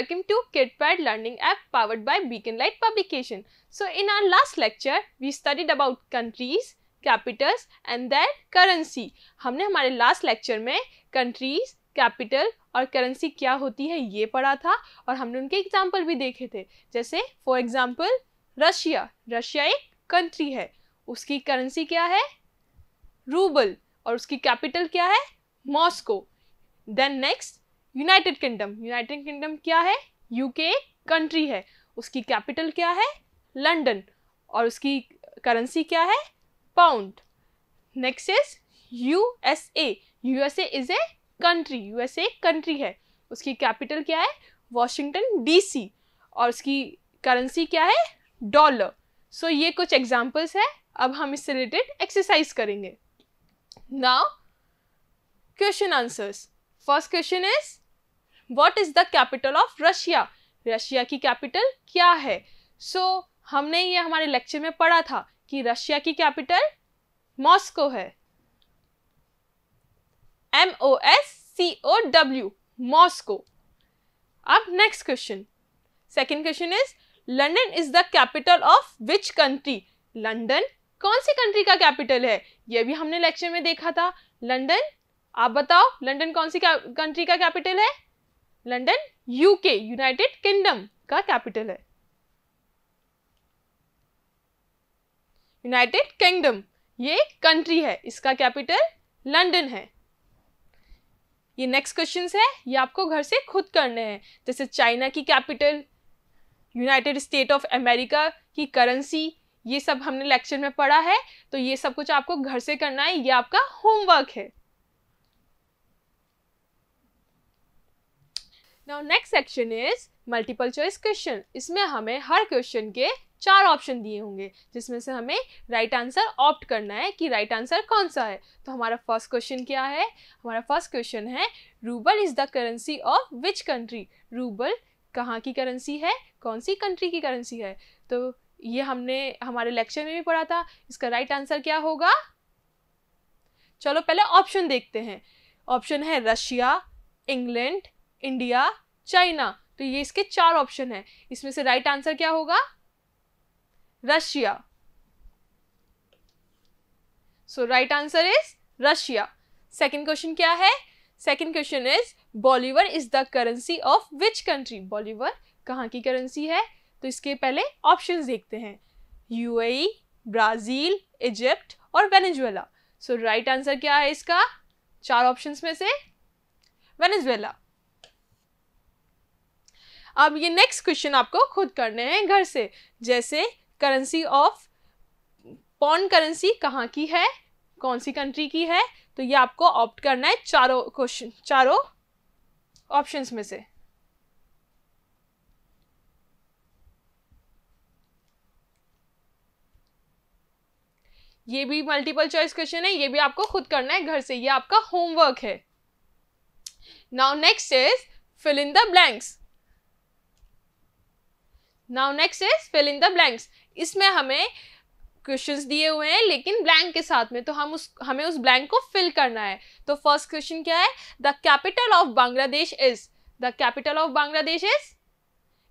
welcome to KidPad Learning app powered by Beacon Light Publication. So in our last lecture, we studied about countries, capitals and their currency. हमने हमारे last lecture में countries, capital और currency क्या होती है ये पढ़ा था और हमने उनके example भी देखे थे. जैसे for example रशिया. रशिया एक country है, उसकी currency क्या है? रूबल और उसकी capital क्या है? Moscow. Then next United kingdom. United kingdom क्या है? यूके कंट्री है, उसकी कैपिटल क्या है? लंदन और उसकी करेंसी क्या है? Pound. Next is USA. USA is a country. USA country है, उसकी कैपिटल क्या है? वॉशिंगटन डीसी और उसकी करेंसी क्या है? डॉलर. सो ये कुछ एग्जांपल्स है. अब हम इससे रिलेटेड एक्सरसाइज करेंगे. Now question answers. First question is What is the capital of Russia? Russia की कैपिटल क्या है? हमने ये हमारे लेक्चर में पढ़ा था कि रशिया की कैपिटल मॉस्को है. MOSCOW Moscow. अब next question. Second question is London is the capital of which country? London कौन सी कंट्री का कैपिटल है? ये भी हमने लेक्चर में देखा था. लंदन, आप बताओ लंदन कौन सी कंट्री का कैपिटल है? लंदन यूके यूनाइटेड किंगडम का कैपिटल है. यूनाइटेड किंगडम ये कंट्री है, इसका कैपिटल लंदन है. ये नेक्स्ट क्वेश्चंस है, ये आपको घर से खुद करने हैं. जैसे चाइना की capital, United state of America की करेंसी, ये सब हमने लेक्चर में पढ़ा है. तो ये सब कुछ आपको घर से करना है, ये आपका होमवर्क है. Now next section is multiple choice question. इसमें हमें हर क्वेश्चन के 4 ऑप्शन दिए होंगे जिसमें से हमें राइट आंसर ऑप्ट करना है कि राइट आंसर कौन सा है. तो हमारा फर्स्ट क्वेश्चन क्या है? हमारा फर्स्ट क्वेश्चन है rouble is the currency of which country? Rouble कहाँ की करेंसी है? कौन सी कंट्री की करेंसी है? तो ये हमने हमारे लेक्चर में भी पढ़ा था. इसका राइट आंसर क्या होगा? चलो पहले ऑप्शन देखते हैं. ऑप्शन है रशिया, इंग्लैंड, इंडिया, चाइना. तो ये इसके 4 ऑप्शन है. इसमें से राइट आंसर क्या होगा? Russia. So right answer is Russia. Second question क्या है? Second question is Bolivar is the currency of which country? Bolivar कहाँ की करेंसी है? तो इसके पहले ऑप्शंस देखते हैं. यूएई, ब्राजील, इजिप्ट और वेनेजुएला. सो राइट आंसर क्या है इसका 4 ऑप्शंस में से? वेनेजुएला. अब ये नेक्स्ट क्वेश्चन आपको खुद करने हैं घर से. जैसे करेंसी ऑफ पॉन्ड करेंसी कहाँ की है? कौन सी कंट्री की है? तो ये आपको ऑप्ट करना है चारों ऑप्शंस में से. ये भी मल्टीपल चॉइस क्वेश्चन है, ये भी आपको खुद करना है घर से. ये आपका होमवर्क है. Now next is fill in the blanks. Now next is fill in the blanks. इसमें हमें क्वेश्चंस दिए हुए हैं लेकिन ब्लैंक के साथ में, तो हमें उस ब्लैंक को फिल करना है. तो फर्स्ट क्वेश्चन क्या है? The capital of Bangladesh is. The capital of Bangladesh is,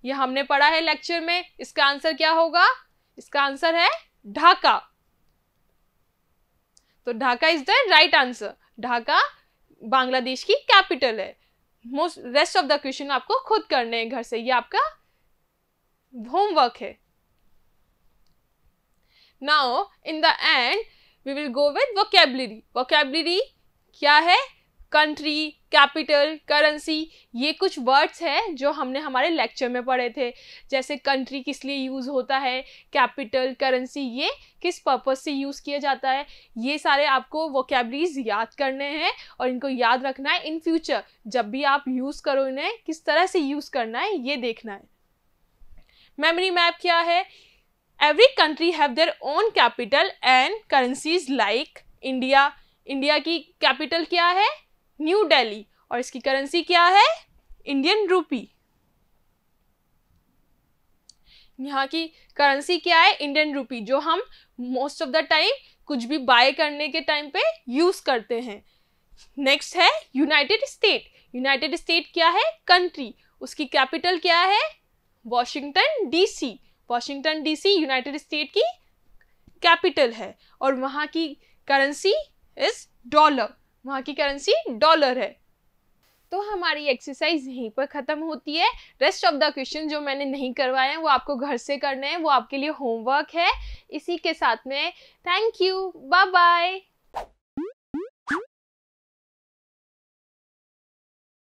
ये हमने पढ़ा है लेक्चर में. इसका आंसर क्या होगा? इसका आंसर है ढाका. तो Dhaka is the right answer. Dhaka Bangladesh की कैपिटल है. Most rest of the question आपको खुद करने हैं घर से. ये आपका होमवर्क है. Now in the end we will go with vocabulary. Vocabulary क्या है? कंट्री, कैपिटल, करेंसी, ये कुछ वर्ड्स हैं जो हमने हमारे लेक्चर में पढ़े थे. जैसे कंट्री किस लिए यूज़ होता है, कैपिटल, करेंसी ये किस पर्पज से यूज़ किया जाता है. ये सारे आपको वोकैबुलरीज याद करने हैं और इनको याद रखना है. इन फ्यूचर जब भी आप यूज़ करो इन्हें किस तरह से यूज़ करना है ये देखना है. मेमोरी मैप क्या है? Every country have their own capital and currencies like India. India की कैपिटल क्या है? न्यू दिल्ली और इसकी करेंसी क्या है? Indian rupee. यहाँ की करेंसी क्या है? इंडियन रूपी, जो हम मोस्ट ऑफ द टाइम कुछ भी बाय करने के टाइम पे यूज करते हैं. नेक्स्ट है यूनाइटेड स्टेट. यूनाइटेड स्टेट क्या है? कंट्री, उसकी कैपिटल क्या है? Washington DC. Washington DC United state की कैपिटल है और वहाँ की करेंसी इज डॉलर। वहाँ की करेंसी डॉलर है। तो हमारी एक्सरसाइज यहीं पर ख़त्म होती है। रेस्ट ऑफ द क्वेश्चन जो मैंने नहीं करवाए हैं वो आपको घर से करने हैं, वो आपके लिए होमवर्क है। इसी के साथ में थैंक यू, बाय बाय।